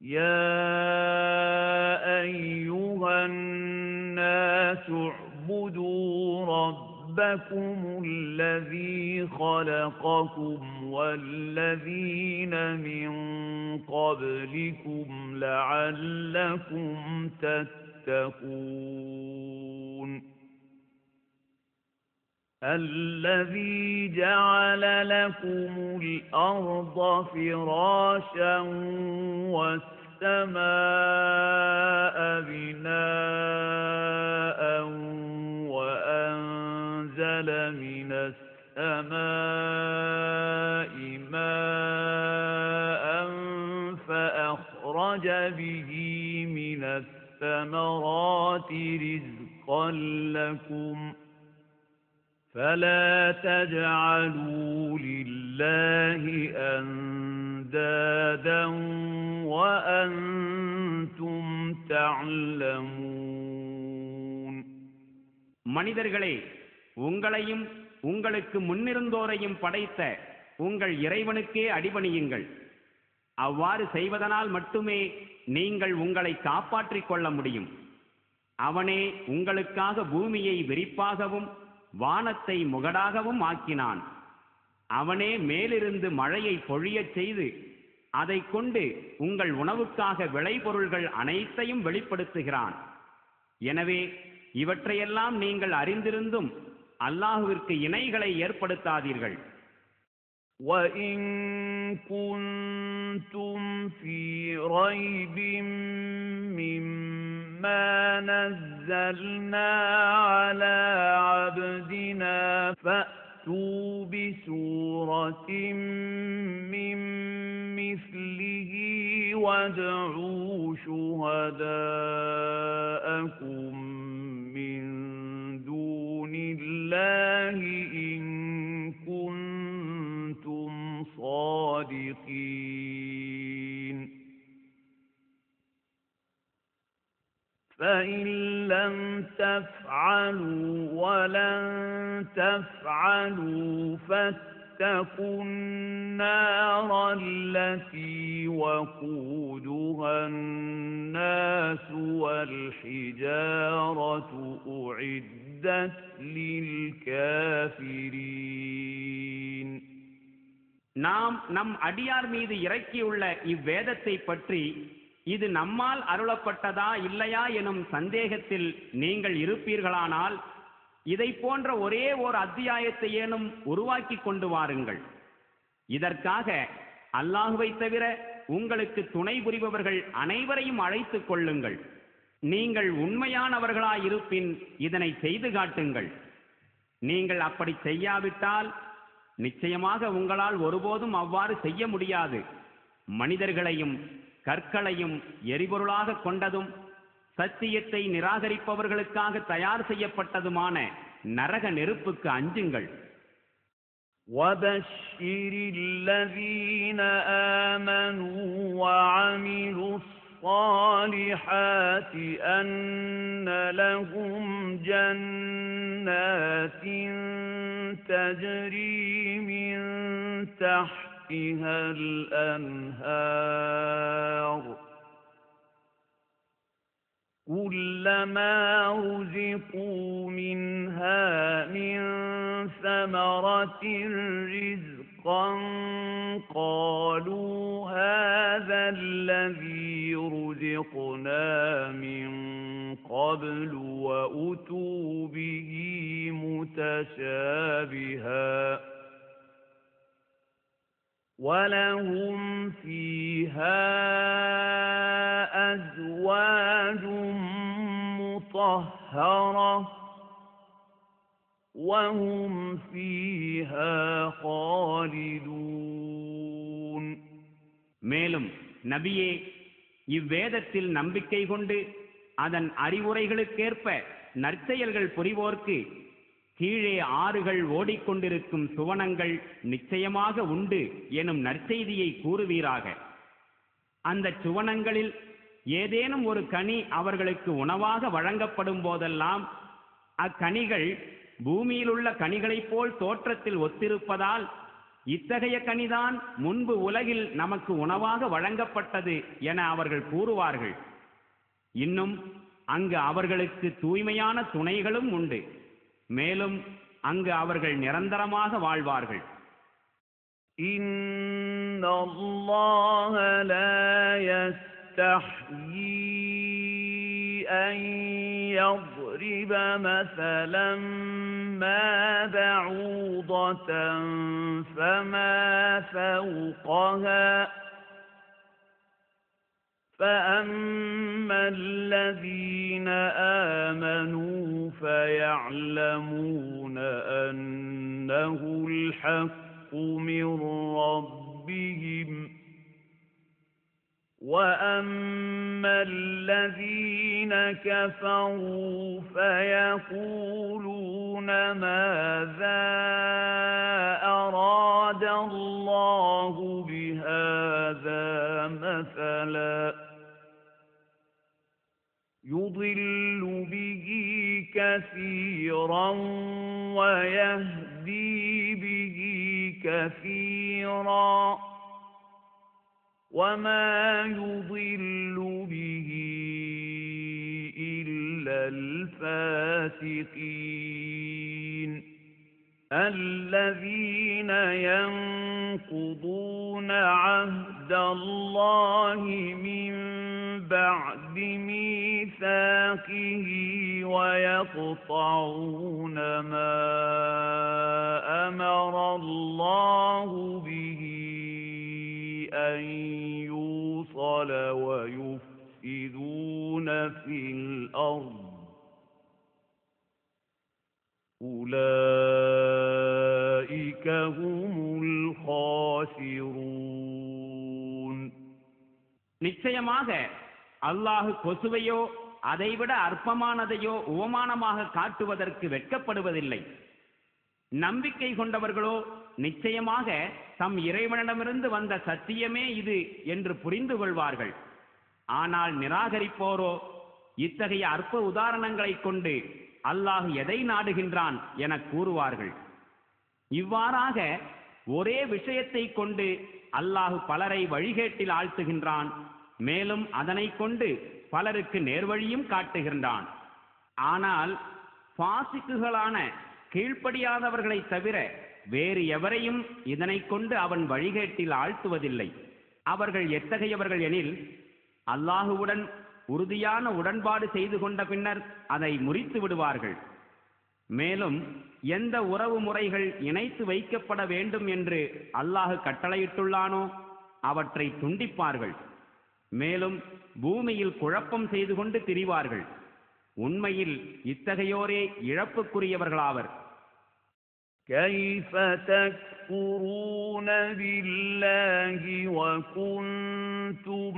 يَا أَيُّهَا النَّاسُ اعْبُدُوا رَبَّكُمُ الَّذِي خَلَقَكُمْ وَالَّذِينَ مِن قَبْلِكُمْ لَعَلَّكُمْ تَتَّقُونَ الَّذِي جَعَلَ لَكُمُ الْأَرْضَ فِرَاشًا وَالسَّمَاءَ بِنَاءً وَأَنزَلَ مِنَ السَّمَاءِ مَاءً فَأَخْرَجَ بِهِ مِنَ الثَّمَرَاتِ رِزْقًا لَكُمْ فَلَا تَجْعَلُوا لِلَّهِ أَندَادًا وَأَنْتُمْ تَعْلَمُونَ மனிதர்களே, உங்களையும் உங்களுக்கு முன்னிருந்தோரையும் படைத்த உங்கள் இறைவனுக்கே அடிபணியுங்கள். அவ்வாறு செய்வதனால் மட்டுமே நீங்கள் உங்களை காப்பாற்றிக் கொள்ள முடியும். அவனே உங்களுக்காக பூமியை விரிப்பாகவும் வானத்தை முகடாகவும் ஆக்கினான். அவனே மேலிருந்து மழையை பொழியச் செய்து அதைக் கொண்டு உங்கள் உணவுக்காக விளைபொருள்கள் அனைத்தையும் வெளிப்படுத்துகிறான். எனவே இவற்றையெல்லாம் நீங்கள் அறிந்திருந்தும் அல்லாஹுவிற்கு இணைகளை ஏற்படுத்தாதீர்கள். وَإِن كُنتُمْ فِي رَيْبٍ مِّمَّا نَزَّلْنَا عَلَى عَبْدِنَا فَأْتُوا بِسُورَةٍ مِّن مِّثْلِهِ وَادْعُوا شُهَدَاءَكُم مِّن دُونِ اللَّهِ إِن كُنتُمْ صَادِقِينَ فَإِن لَّمْ تَفْعَلُوا وَلَن تَفْعَلُوا فَاتَّقُوا النَّارَ الَّتِي وَقُودُهَا النَّاسُ وَالْحِجَارَةُ أُعِدَّتْ لِلْكَافِرِينَ நாம் நம் அடியார் மீது இறக்கியுள்ள இவ்வேதத்தை பற்றி இது நம்மால் அருளப்பட்டதா இல்லையா எனும் சந்தேகத்தில் நீங்கள் இருப்பீர்களானால் இதை போன்ற ஒரே ஓர் அத்தியாயத்தை ஏனும் உருவாக்கி கொண்டு வாருங்கள். இதற்காக அல்லாஹுவை தவிர உங்களுக்கு துணை புரிபவர்கள் அனைவரையும் அழைத்துக் கொள்ளுங்கள். நீங்கள் உண்மையானவர்களாயிருப்பின் இதனை செய்து காட்டுங்கள். நீங்கள் அப்படி செய்யாவிட்டால் நிச்சயமாக உங்களால் ஒருபோதும் அவ்வாறு செய்ய முடியாது. மனிதர்களையும் கற்களையும் எரிபொருளாக கொண்டதும் சத்தியத்தை நிராகரிப்பவர்களுக்காக தயார் செய்யப்பட்டதுமான நரக நெருப்புக்கு அஞ்சுங்கள். وَبَشِّرِ الَّذِينَ آمَنُوا وَعَمِلُوا الصَّالِحَاتِ أَنَّ لَهُمْ جَنَّاتٍ تَجْرِي مِن تَحْتِهَا الْأَنْهَارُ كُلَّمَا رُزِقُوا مِنْهَا مِن ثَمَرَةٍ رِزْقًا قَالُوا هَذَا الَّذِي رُزِقْنَا مِن قَبْلُ وَأُتُوا بِهِ مُتَشَابِهًا وَلَهُمْ فِيهَا أَزْوَاجٌ مُطَهَّرَةٌ وَهُمْ فِيهَا خَالِدُونَ மேலும் நபியே, இவ்வேதத்தில் நம்பிக்கை கொண்டு அதன் அறிவுரைகளுக்கேற்ப நற்செயல்கள் புரிவோர்க்கு கீழே ஆறுகள் ஓடிக்கொண்டிருக்கும் சுவனங்கள் நிச்சயமாக உண்டு எனும் நற்செய்தியை கூறுவீராக. அந்த சுவனங்களில் ஏதேனும் ஒரு கனி அவர்களுக்கு உணவாக வழங்கப்படும் போதெல்லாம் அக்கனிகள் பூமியிலுள்ள கனிகளைப் போல் தோற்றத்தில் ஒத்திருப்பதால் இத்தகைய கனிதான் முன்பு உலகில் நமக்கு உணவாக வழங்கப்பட்டது என அவர்கள் கூறுவார்கள். இன்னும் அங்கு அவர்களுக்கு தூய்மையான துணைகளும் உண்டு. மேலும் அங்கு அவர்கள் நிரந்தரமாக வாழ்வார்கள். இன்னல்லாஹ லா யஸ்தஹ்யீ أن يضرب مثلا ما بعوضة فما فوقها فأما الذين آمنوا فيعلمون أنه الحق من ربهم وَأَمَّا الَّذِينَ كَفَرُوا فَيَقُولُونَ مَاذَا أَرَادَ اللَّهُ بِهَذَا مَثَلًا يُضِلُّ بِهِ كَثِيرًا وَيَهْدِي بِهِ كَثِيرًا وَمَا يُضِلُّ بِهِ إِلَّا الْفَاسِقِينَ الَّذِينَ يَنقُضُونَ عَهْدَ اللَّهِ مِنْ بَعْدِ مِيثَاقِهِ وَيَقْطَعُونَ مَا أَمَرَ اللَّهُ بِهِ أن يوصل ويفسدون في الأرض أولئك هم الخاسرون. நிச்சயமாக அல்லாஹ் கொசுவையோ அதைவிட அற்பமானதையோ உவமானமாக காட்டுவதற்கு வெட்கப்படுவதில்லை. நம்பிக்கை கொண்டவர்களோ நிச்சயமாக தம் இறைவனிடமிருந்து வந்த சத்தியமே இது என்று புரிந்து கொள்வார்கள். ஆனால் நிராகரிப்போரோ இத்தகைய அற்ப உதாரணங்களை கொண்டு அல்லாஹ் எதை நாடுகின்றான் என கூறுவார்கள். இவ்வாறாக ஒரே விஷயத்தை கொண்டு அல்லாஹ் பலரை வழிகேட்டில் ஆழ்த்துகின்றான். மேலும் அதனை கொண்டு பலருக்கு நேர்வழியும் காட்டுகின்றான். ஆனால் பாசிக்குகளான கீழ்ப்படியாதவர்களை தவிர வேறு எவரையும் இதனை கொண்டு அவன் வழிகேட்டில் ஆழ்த்துவதில்லை. அவர்கள் எத்தகையவர்கள் எனில், அல்லாஹுவுடன் உறுதியான உடன்பாடு செய்து கொண்ட பின்னர் அதை முறித்து விடுவார்கள். மேலும் எந்த உறவு முறைகள் இணைத்து வைக்கப்பட வேண்டும் என்று அல்லாஹ் கட்டளையிட்டுள்ளானோ அவற்றை துண்டிப்பார்கள். மேலும் பூமியில் குழப்பம் செய்து கொண்டு திரிவார்கள். உண்மையில் இத்தகையோரே இழப்புக்குரியவர்களாவர். كيف تكفرون بالله وكنتم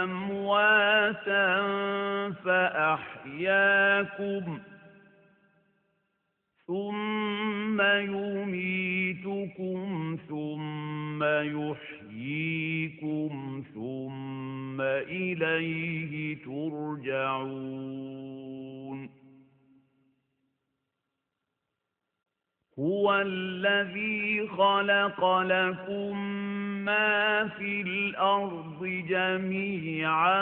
أمواتا فأحياكم ثم يميتكم ثم يحييكم ثم إليه ترجعون. هو الذي خلق لكم ما في الأرض جميعا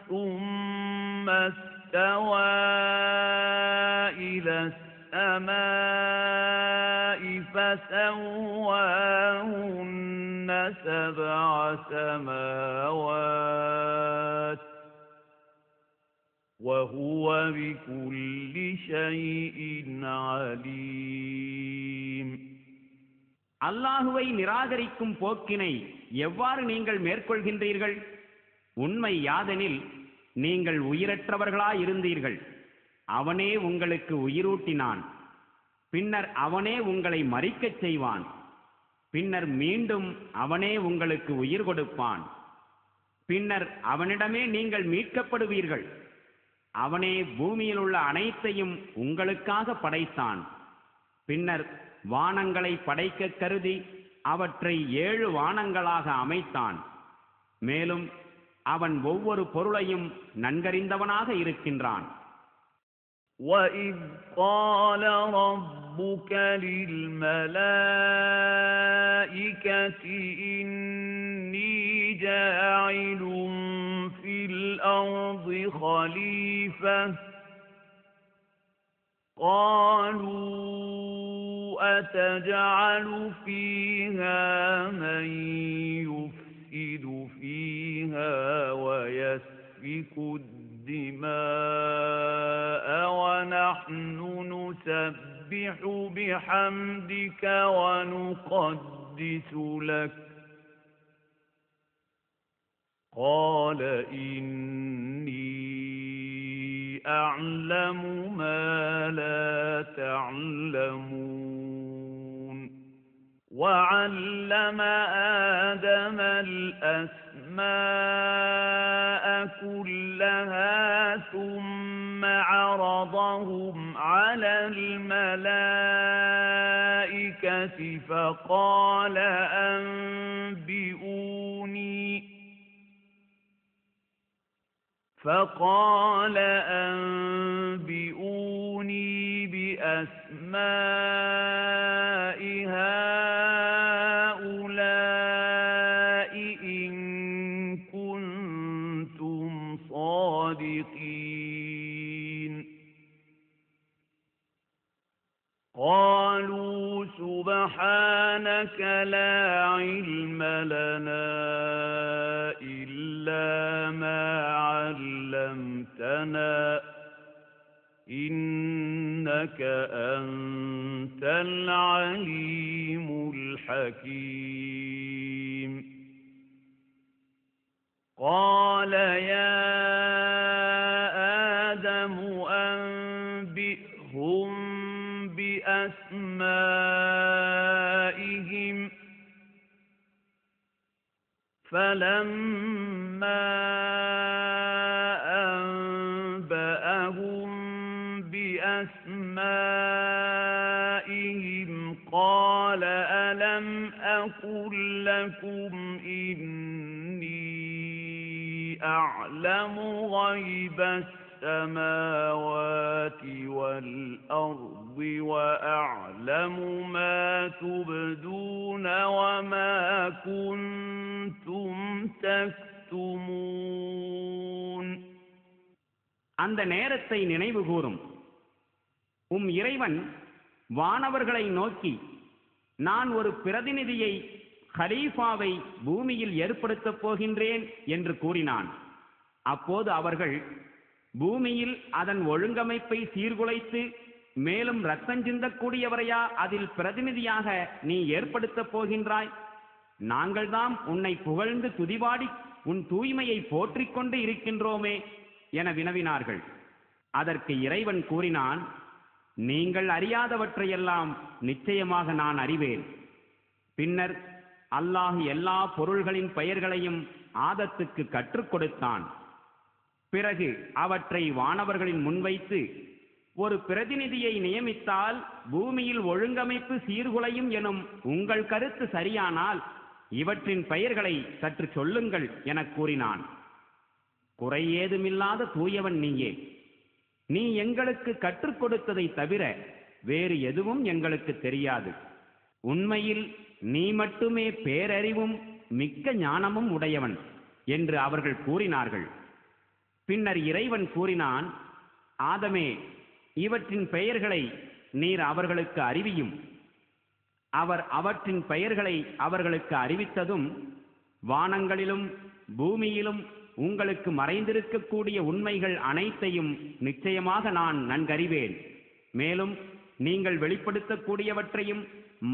ثم استوى إلى السماء فسواهن سبع سماوات وهو بكل شيء عليم. அல்லாஹுவை நிராகரிக்கும் போக்கினை எவ்வாறு நீங்கள் மேற்கொள்கின்றீர்கள்? உண்மை யாதெனில் நீங்கள் உயிரற்றவர்களாயிருந்தீர்கள். அவனே உங்களுக்கு உயிரூட்டினான். பின்னர் அவனே உங்களை மரிக்கச் செய்வான். பின்னர் மீண்டும் அவனே உங்களுக்கு உயிர் கொடுப்பான். பின்னர் அவனிடமே நீங்கள் மீட்கப்படுவீர்கள். அவனே பூமியில் உள்ள அனைத்தையும் உங்களுக்காக படைத்தான். பின்னர் வானங்களை படைக்க கருதி அவற்றை 7 வானங்களாக அமைத்தான். மேலும் அவன் ஒவ்வொரு பொருளையும் நன்கறிந்தவனாக இருக்கின்றான். وَإِذْ قَالَ رَبُّكَ ربك للملائكة إني جاعل في الأرض خليفة قالوا أتجعل فيها من يفسد فيها ويسفك الدماء ونحن نسبح بحمدك ونقدس لك قال إني أعلم ما لا تعلمون وعلم آدم الأسماء كلها ثم عرضهم على الملائكة فقال أنبئوني بأسماء هؤلاء إن كنتم صادقين قالوا سبحانك لا علم لنا إلا ما علمتنا إنك أنت العليم الحكيم قال يا آدم أنبئهم بأسمائهم فلما أنبأهم بأسمائهم قال ألم أقل لكم إني أعلم غيب السماوات والأرض وأعلم ما تبدون وما كنتم تكتمون அந்த நேரத்தை நினைவு கூறும். இறைவன் வானவர்களை நோக்கி, நான் ஒரு பிரதிநிதியை, ஹலீஃபாவை பூமியில் ஏற்படுத்தப் போகின்றேன் என்று கூறினான். அப்போது அவர்கள், பூமியில் அதன் ஒழுங்கமைப்பை சீர்குலைத்து மேலும் இரத்தம் சிந்தக்கூடியவரையா அதில் பிரதிநிதியாக நீ ஏற்படுத்தப் போகின்றாய்? நாங்கள்தான் உன்னை புகழ்ந்து துதிபாடி உன் தூய்மையை போற்றிக் கொண்டு இருக்கின்றோமே என வினவினார்கள். அதற்கு இறைவன் கூறினான், நீங்கள் அறியாதவற்றையெல்லாம் நிச்சயமாக நான் அறிவேன். பின்னர் அல்லாஹ் எல்லா பொருள்களின் பெயர்களையும் ஆதத்துக்கு கற்றுக் கொடுத்தான். பிறகு அவற்றை வானவர்களின் முன்வைத்து, ஒரு பிரதிநிதியை நியமித்தால் பூமியில் ஒழுங்கமைப்பு சீர்குலையும் எனும் உங்கள் கருத்து சரியானால் இவற்றின் பெயர்களை சற்று சொல்லுங்கள் என கூறினான். குறை ஏதுமில்லாத தூயவன் நீயே. நீ எங்களுக்கு கற்றுக் கொடுத்ததை தவிர வேறு எதுவும் எங்களுக்கு தெரியாது. உண்மையில் நீ மட்டுமே பேரறிவும் மிக்க ஞானமும் உடையவன் என்று அவர்கள் கூறினார்கள். பின்னர் இறைவன் கூறினான், ஆதமே, இவற்றின் பெயர்களை நீர் அவர்களுக்கு அறிவியும். அவர் அவற்றின் பெயர்களை அவர்களுக்கு அறிவித்ததும், வானங்களிலும் பூமியிலும் உங்களுக்கு மறைந்திருக்கக்கூடிய உண்மைகள் அனைத்தையும் நிச்சயமாக நான் நன்கறிவேன். மேலும் நீங்கள் வெளிப்படுத்தக்கூடியவற்றையும்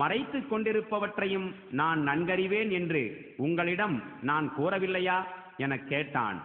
மறைத்துக் கொண்டிருப்பவற்றையும் நான் நன்கறிவேன் என்று உங்களிடம் நான் கூறவில்லையா என கேட்டான்.